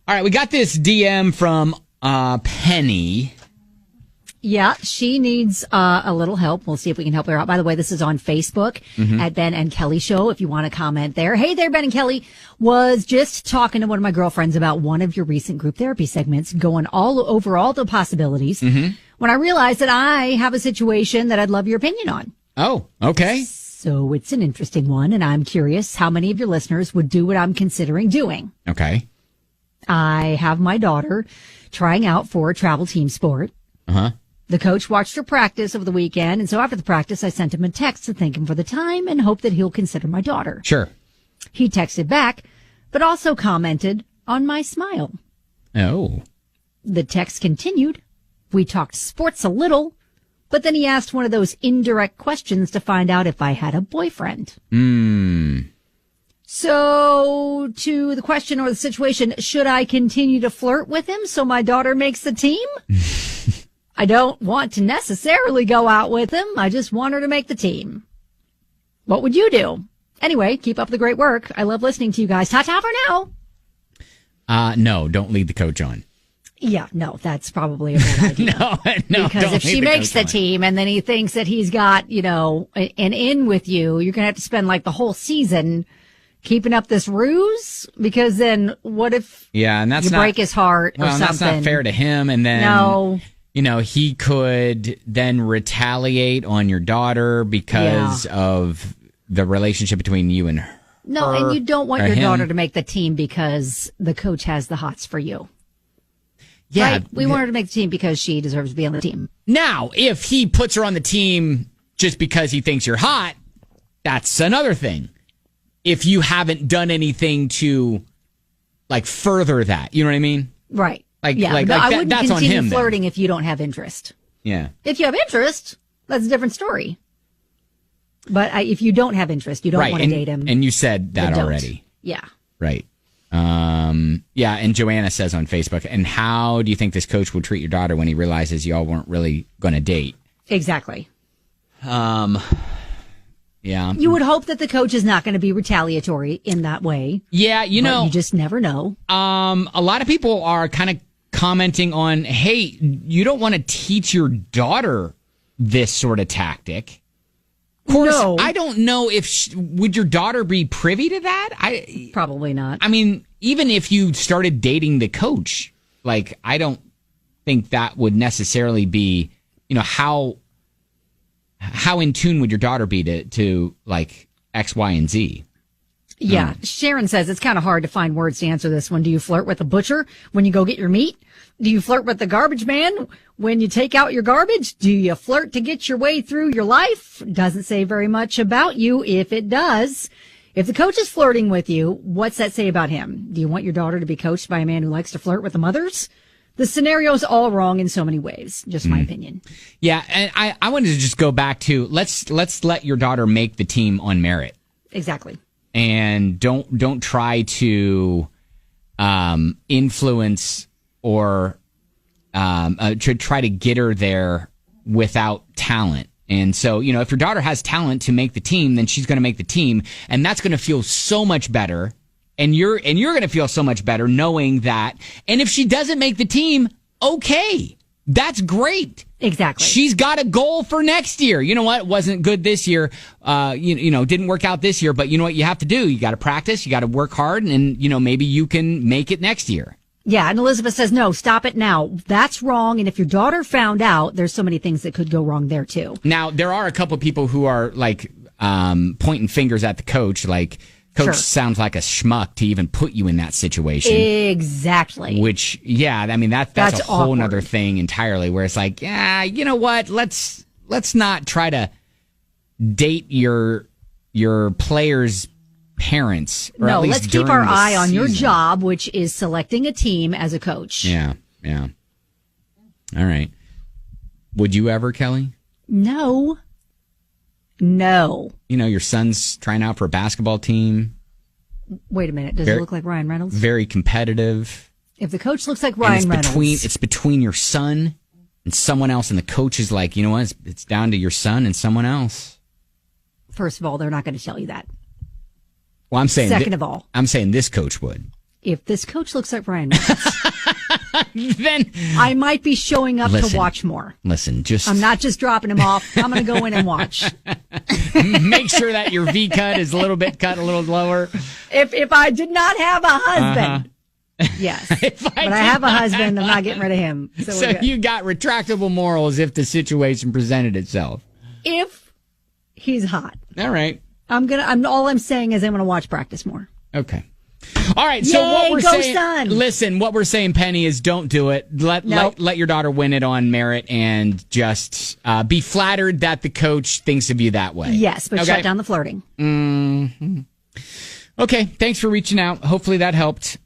All right, we got this DM from Penny. Yeah, she needs a little help. We'll see if we can help her out. By the way, this is on Facebook at Ben and Kelly Show if you want to comment there. Hey there, Ben and Kelly. Was just talking to one of my girlfriends about one of your recent group therapy segments, going all over all the possibilities, when I realized that I have a situation that I'd love your opinion on. Oh, okay. So it's an interesting one, and I'm curious how many of your listeners would do what I'm considering doing. Okay. I have my daughter trying out for a travel team sport. Uh-huh. The coach watched her practice over the weekend, and so after the practice, I sent him a text to thank him for the time and hope that he'll consider my daughter. Sure. He texted back, but also commented on my smile. Oh. The text continued. We talked sports a little, but then he asked one of those indirect questions to find out if I had a boyfriend. So, to the question or the situation, should I continue to flirt with him so my daughter makes the team? I don't want to necessarily go out with him. I just want her to make the team. What would you do? Anyway, keep up the great work. I love listening to you guys. Ta-ta for now. No, don't lead the coach on. Yeah, no, that's probably a bad idea. no. Because if she makes the team and then he thinks that he's got, an in with you, you're going to have to spend like the whole season keeping up this ruse. Because then what if and that's you break his heart or something? That's not fair to him. And then, no. He could then retaliate on your daughter because of the relationship between you and her. No, and you don't want your him. daughter to make the team because the coach has the hots for you. Yeah. Right? We want her to make the team because she deserves to be on the team. Now, if he puts her on the team just because he thinks you're hot, that's another thing. If you haven't done anything to, further that. You know what I mean? Right. I wouldn't that's on him. Flirting then. If you don't have interest. Yeah. If you have interest, that's a different story. But if you don't have interest, you don't want to date him. And you said that already. Yeah. Right. And Joanna says on Facebook, and how do you think this coach will treat your daughter when he realizes y'all weren't really going to date? Exactly. Yeah. You would hope that the coach is not going to be retaliatory in that way. Yeah, you just never know. A lot of people are kind of commenting on, hey, you don't want to teach your daughter this sort of tactic. Of course, no. I don't know if would your daughter be privy to that? Probably not. I mean, even if you started dating the coach, I don't think that would necessarily be, how in tune would your daughter be to X, Y, and Z? Yeah. Sharon says it's kind of hard to find words to answer this one. Do you flirt with the butcher when you go get your meat? Do you flirt with the garbage man when you take out your garbage? Do you flirt to get your way through your life? Doesn't say very much about you if it does. If the coach is flirting with you, what's that say about him? Do you want your daughter to be coached by a man who likes to flirt with the mothers? The scenario's all wrong in so many ways. Just my opinion. Yeah, and I wanted to just go back to let's let your daughter make the team on merit. Exactly. And don't try to influence or to try to get her there without talent. And so, if your daughter has talent to make the team, then she's going to make the team, and that's going to feel so much better. And you're going to feel so much better knowing that. And if she doesn't make the team, okay, that's great. Exactly. She's got a goal for next year. You know what? Wasn't good this year. Didn't work out this year. But you know what you have to do? You got to practice. You got to work hard. And, maybe you can make it next year. Yeah. And Elizabeth says, no, stop it now. That's wrong. And if your daughter found out, there's so many things that could go wrong there, too. Now, there are a couple of people who are pointing fingers at the coach, Coach sounds like a schmuck to even put you in that situation. Exactly. Which, that's a whole nother thing entirely, where it's you know what? Let's not try to date your players' parents. Or no, at least let's keep our eye on your season. job, which is selecting a team as a coach. Yeah. All right. Would you ever, Kelly? No. Your son's trying out for a basketball team. Wait a minute. Does it look like Ryan Reynolds? Very competitive. If the coach looks like Ryan Reynolds. It's between your son and someone else, and the coach is like, you know what? It's down to your son and someone else. First of all, they're not going to tell you that. Well, I'm saying. Second of all. I'm saying this coach would. if this coach looks like Ryan Reynolds, Then I might be showing up to watch more. Listen, I'm not just dropping him off. I'm going to go in and watch. Make sure that your V cut is a little bit cut a little lower. If I did not have a husband, yes. But I have a husband. I'm not getting rid of him. So you got retractable morals if the situation presented itself. If he's hot. All right. All I'm saying is I'm going to watch practice more. Okay. All right, so what we're go saying, Sun. Listen, what we're saying, Penny, is don't do it. Let your daughter win it on merit and just be flattered that the coach thinks of you that way. Yes, but shut down the flirting. Mm-hmm. Okay, thanks for reaching out. Hopefully that helped.